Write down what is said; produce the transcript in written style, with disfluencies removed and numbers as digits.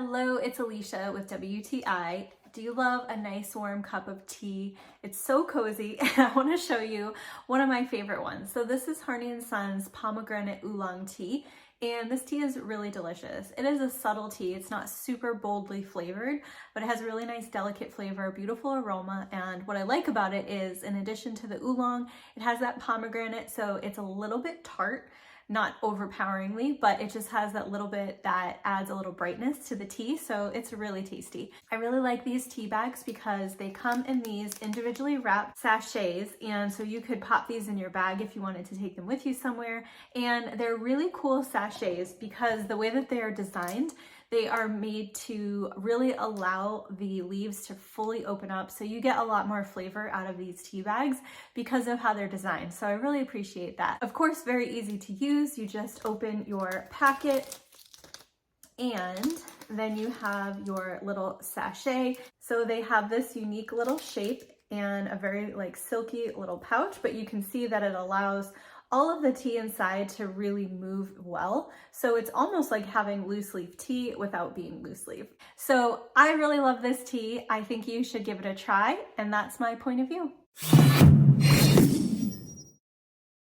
Hello, it's Alicia with WTI. Do you love a nice warm cup of tea? It's so cozy and I want to show you one of my favorite ones. So this is Harney & Sons Pomegranate Oolong tea, and this tea is really delicious. It is a subtle tea. It's not super boldly flavored, but it has a really nice delicate flavor, beautiful aroma, and what I like about it is in addition to the oolong, it has that pomegranate, so it's a little bit tart. Not overpoweringly, but it just has that little bit that adds a little brightness to the tea, so it's really tasty. I really like these tea bags because they come in these individually wrapped sachets, and so you could pop these in your bag if you wanted to take them with you somewhere. And they're really cool sachets because the way that they are designed, they are made to really allow the leaves to fully open up, so you get a lot more flavor out of these tea bags because of how they're designed. So I really appreciate that. Of course, very easy to use. You just open your packet and then you have your little sachet. So they have this unique little shape and a very silky little pouch, but you can see that it allows all of the tea inside to really move well. So it's almost like having loose leaf tea without being loose leaf. So I really love this tea. I think you should give it a try, and that's my point of view.